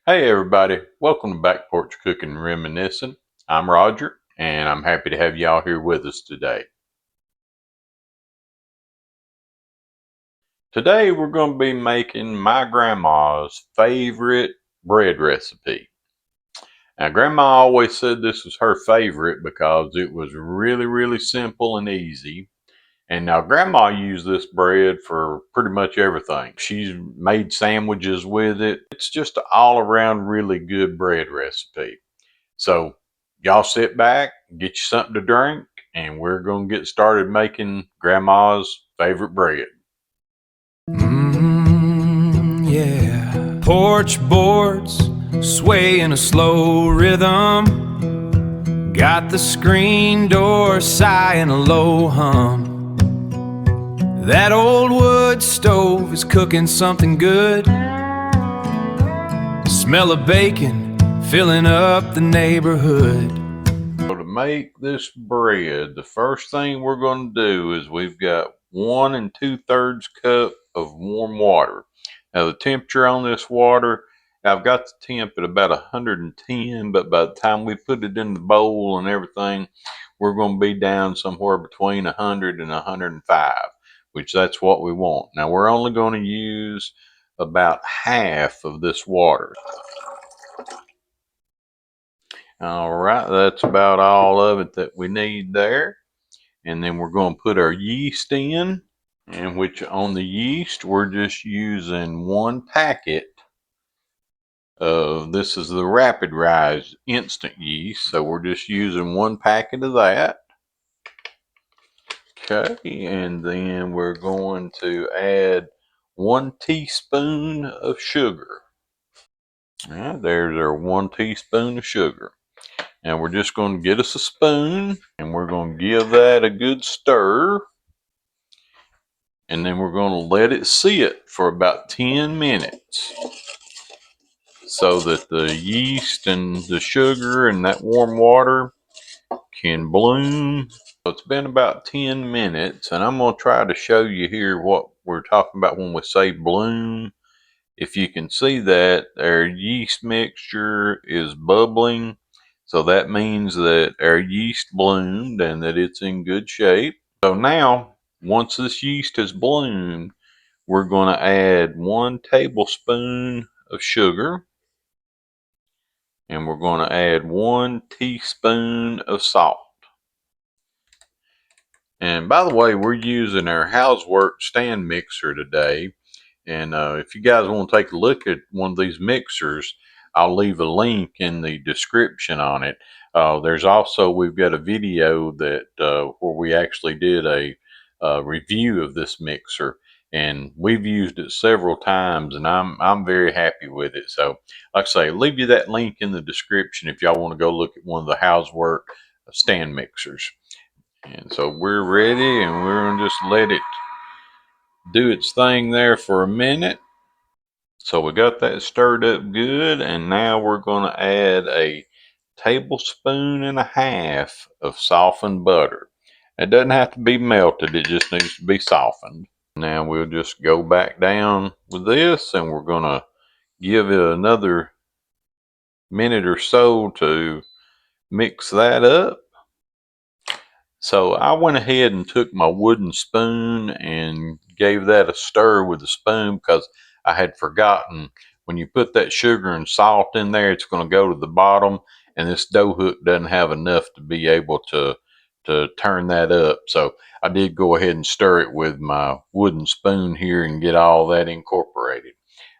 Hey everybody, welcome to Back Porch Cooking and Reminiscing. I'm Roger, and I'm happy to have y'all here with us today. Today we're going to be making my grandma's favorite bread recipe. Now Grandma always said this was her favorite because it was really simple and easy. And now Grandma used this bread for pretty much everything. She's made sandwiches with it. It's just an all around really good bread recipe. So y'all sit back, get you something to drink, and we're going to get started making Grandma's favorite bread. Yeah. Porch boards sway in a slow rhythm. Got the screen door sighing a low hum. That old wood stove is cooking something good. Smell of bacon filling up the neighborhood. So to make this bread, the first thing we're going to do is we've got 1 2/3 cup of warm water. Now the temperature on this water, I've got the temp at about 110, but by the time we put it in the bowl and everything, we're going to be down somewhere between 100 and 105, which that's what we want. Now we're only going to use about half of this water. All right, that's about all of it that we need there. And then we're going to put our yeast in, and which on the yeast, we're just using 1 packet of, this is the rapid rise instant yeast. So we're just using 1 packet of that. Okay, and then we're going to add 1 teaspoon of sugar. There's our 1 teaspoon of sugar. And we're just going to get us a spoon and we're going to give that a good stir. And then we're going to let it sit for about 10 minutes so that the yeast and the sugar and that warm water can bloom. So it's been about 10 minutes, and I'm going to try to show you here what we're talking about when we say bloom. If you can see that our yeast mixture is bubbling, so that means that our yeast bloomed and that it's in good shape. So now, once this yeast has bloomed, we're going to add 1 tablespoon of sugar, and we're going to add 1 teaspoon of salt. And by the way, we're using our Hauswirt stand mixer today. And if you guys want to take a look at one of these mixers, I'll leave a link in the description on it. There's also, we've got a video that where we actually did a review of this mixer, and we've used it several times, and I'm very happy with it. So, like I say, leave you that link in the description if y'all want to go look at one of the Hauswirt stand mixers. And so we're ready, and we're going to just let it do its thing there for a minute. So we got that stirred up good, and now we're going to add a tablespoon and a half of softened butter. It doesn't have to be melted, it just needs to be softened. Now we'll just go back down with this, and we're going to give it another minute or so to mix that up. So I went ahead and took my wooden spoon and gave that a stir with the spoon because I had forgotten when you put that sugar and salt in there, it's going to go to the bottom, and this dough hook doesn't have enough to be able to turn that up. So I did go ahead and stir it with my wooden spoon here and get all that incorporated.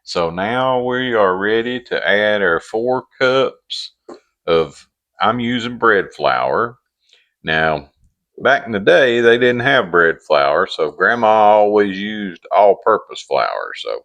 So now we are ready to add our 4 cups of, I'm using bread flour. Now, back in the day, they didn't have bread flour, so Grandma always used all-purpose flour. So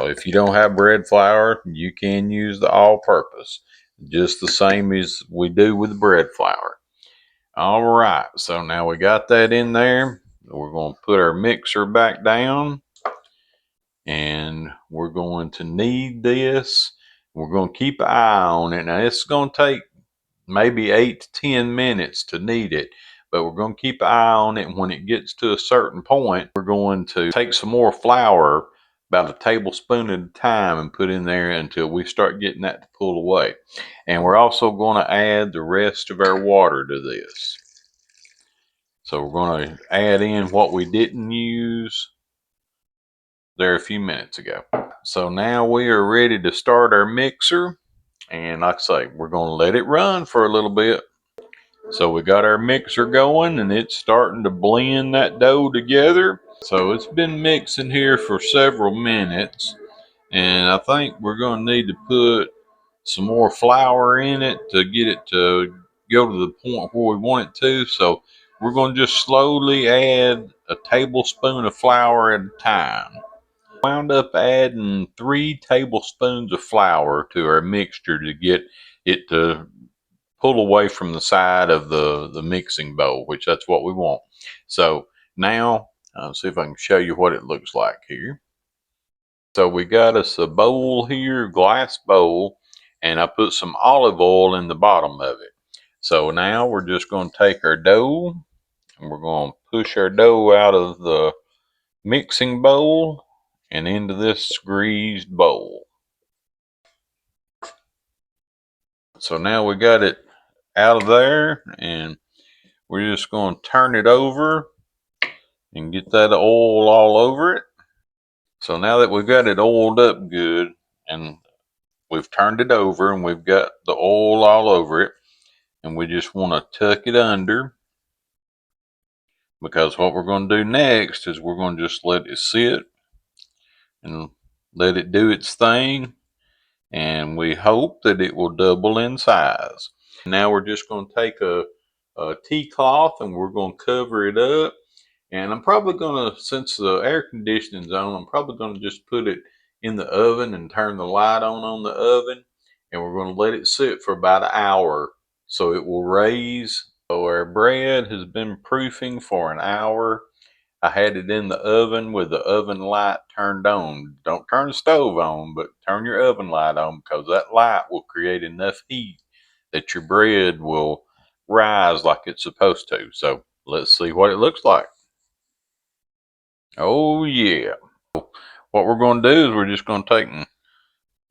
if you don't have bread flour, you can use the all-purpose, just the same as we do with bread flour. All right, so now we got that in there. We're going to put our mixer back down, and we're going to knead this. We're going to keep an eye on it. Now, it's going to take maybe 8 to 10 minutes to knead it, but we're going to keep an eye on it. And when it gets to a certain point, we're going to take some more flour, about a tablespoon at a time and put in there until we start getting that to pull away. And we're also going to add the rest of our water to this. So we're going to add in what we didn't use there a few minutes ago. So now we are ready to start our mixer. And like I say, we're going to let it run for a little bit. So we got our mixer going and it's starting to blend that dough together. So it's been mixing here for several minutes. And I think we're going to need to put some more flour in it to get it to go to the point where we want it to. So we're going to just slowly add a tablespoon of flour at a time. Wound up adding 3 tablespoons of flour to our mixture to get it to pull away from the side of the mixing bowl, which that's what we want. So now, see if I can show you what it looks like here. So we got us a bowl here, glass bowl, and I put some olive oil in the bottom of it. So now we're just going to take our dough and we're going to push our dough out of the mixing bowl and into this greased bowl. So now we got it out of there and we're just going to turn it over and get that oil all over it. So now that we've got it oiled up good and we've turned it over and we've got the oil all over it, and we just want to tuck it under, because what we're going to do next is we're going to just let it sit and let it do its thing, and we hope that it will double in size. Now we're just going to take a tea cloth and we're going to cover it up. And I'm probably going to, since the air conditioning's on, I'm probably going to just put it in the oven and turn the light on the oven. And we're going to let it sit for about an hour so it will raise. So our bread has been proofing for an hour. I had it in the oven with the oven light turned on. Don't turn the stove on, but turn your oven light on, because that light will create enough heat that your bread will rise like it's supposed to. So let's see what it looks like. Oh yeah. What we're going to do is we're just going to take and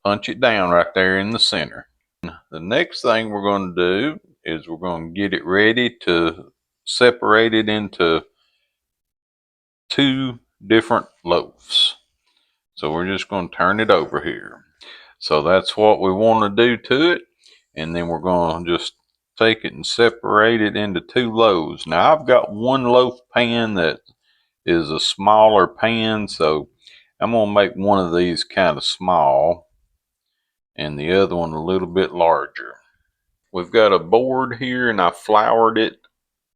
punch it down right there in the center. The next thing we're going to do is we're going to get it ready to separate it into 2 different loaves. So we're just going to turn it over here. So that's what we want to do to it. And then we're going to just take it and separate it into 2 loaves. Now I've got 1 loaf pan that is a smaller pan, so I'm going to make one of these kind of small and the other one a little bit larger. We've got a board here and I floured it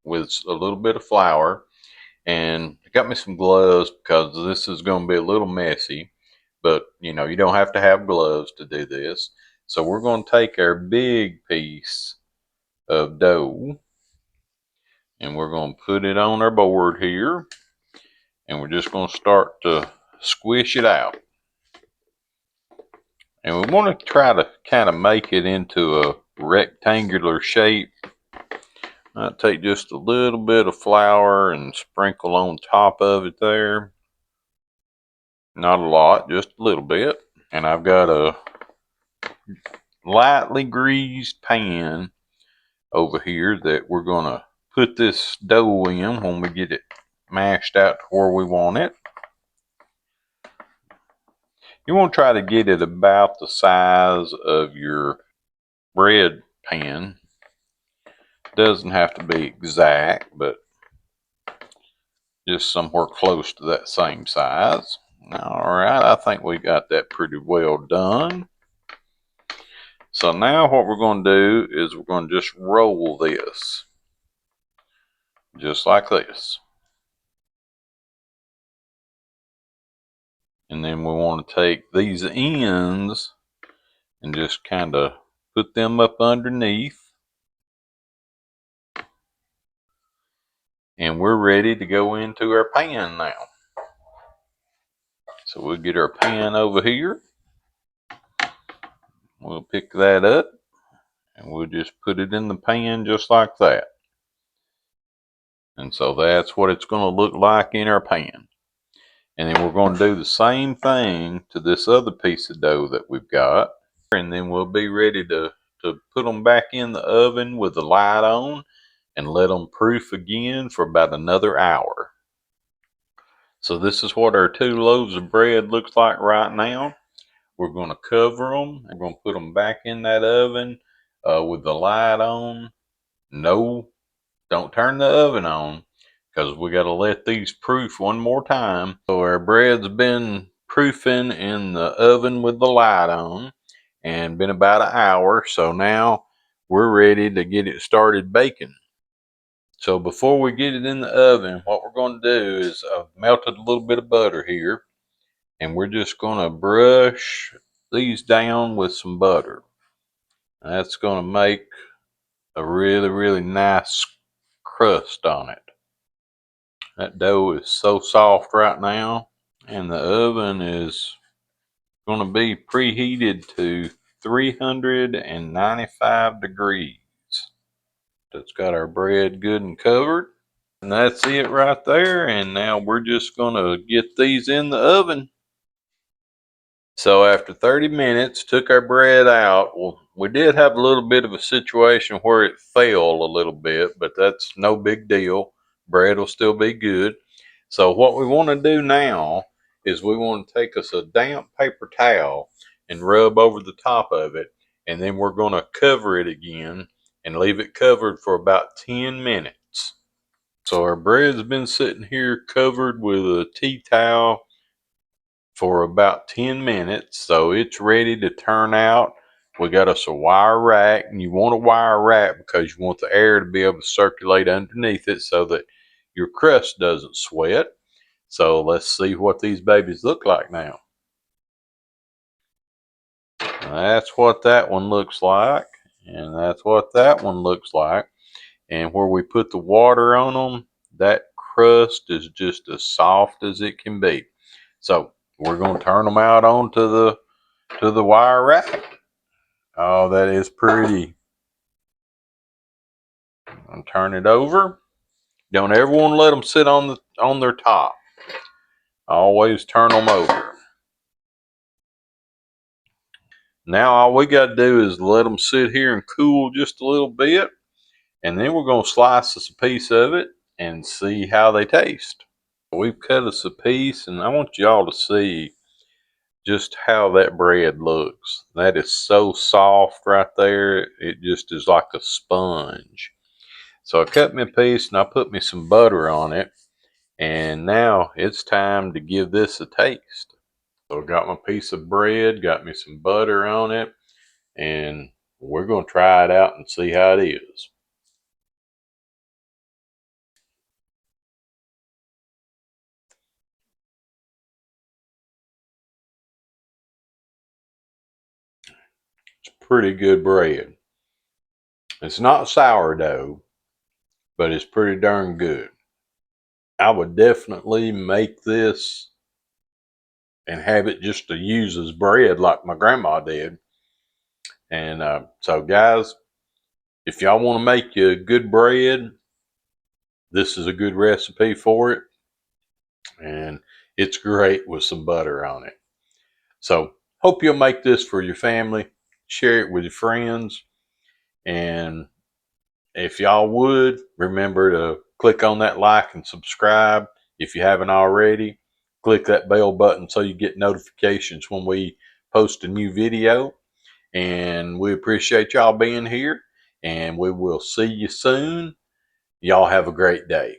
with a little bit of flour, and I got me some gloves because this is going to be a little messy, but you know, you don't have to have gloves to do this. So we're going to take our big piece of dough and we're going to put it on our board here, and we're just going to start to squish it out. And we want to try to kind of make it into a rectangular shape. I'll take just a little bit of flour and sprinkle on top of it there. Not a lot, just a little bit. And I've got a lightly greased pan over here that we're going to put this dough in when we get it mashed out to where we want it. You want to try to get it about the size of your bread pan. Doesn't have to be exact, but just somewhere close to that same size. All right, I think we got that pretty well done. So now what we're going to do is we're going to just roll this, just like this. And then we want to take these ends and just kind of put them up underneath. And we're ready to go into our pan now. So we'll get our pan over here. We'll pick that up and we'll just put it in the pan just like that. And so that's what it's going to look like in our pan. And then we're going to do the same thing to this other piece of dough that we've got. And then we'll be ready to put them back in the oven with the light on and let them proof again for about another hour. So this is what our 2 loaves of bread looks like right now. We're going to cover them. We're going to put them back in that oven with the light on. No, don't turn the oven on, because we got to let these proof one more time. So our bread's been proofing in the oven with the light on and been about an hour. So now we're ready to get it started baking. So before we get it in the oven, what we're going to do is I've melted a little bit of butter here, and we're just going to brush these down with some butter. That's going to make a really, really nice crust on it. That dough is so soft right now, and the oven is going to be preheated to 395 degrees. That's got our bread good and covered. And that's it right there. And now we're just going to get these in the oven. So after 30 minutes, took our bread out. Well, we did have a little bit of a situation where it fell a little bit, but that's no big deal. Bread will still be good. So what we want to do now is we want to take us a damp paper towel and rub over the top of it. And then we're going to cover it again and leave it covered for about 10 minutes. So our bread's been sitting here covered with a tea towel for about 10 minutes. So it's ready to turn out. We got us a wire rack, and you want a wire rack because you want the air to be able to circulate underneath it so that your crust doesn't sweat. So let's see what these babies look like now. That's what that one looks like, and that's what that one looks like. And where we put the water on them, that crust is just as soft as it can be. So we're going to turn them out onto the wire rack. Oh, that is pretty. I'll turn it over. Don't ever want to let them sit on their top. Always turn them over. Now all we got to do is let them sit here and cool just a little bit, and then we're going to slice us a piece of it and see how they taste. We've cut us a piece, and I want y'all to see just how that bread looks. That is so soft right there. It just is like a sponge. So I cut me a piece and I put me some butter on it. And now it's time to give this a taste. So I got my piece of bread, got me some butter on it, and we're going to try it out and see how it is. It's pretty good bread. It's not sourdough, but it's pretty darn good. I would definitely make this and have it just to use as bread like my grandma did. And so guys, if y'all want to make you good bread, this is a good recipe for it. And it's great with some butter on it. So hope you'll make this for your family, share it with your friends, and if y'all would, remember to click on that like and subscribe if you haven't already. Click that bell button so you get notifications when we post a new video. And we appreciate y'all being here, and we will see you soon. Y'all have a great day.